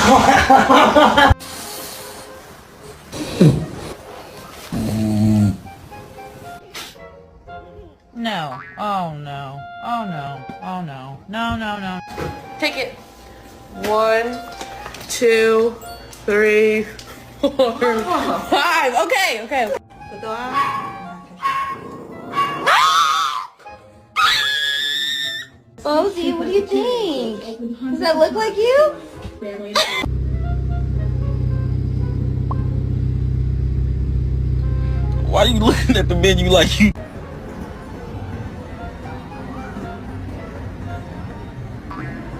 No. Oh no. Oh no. Oh no. No, no, no. Take it. 1, 2, 3, 4, 5. Okay, okay. Bozy, what do you think? Does that look like you? Why are you looking at the menu like you?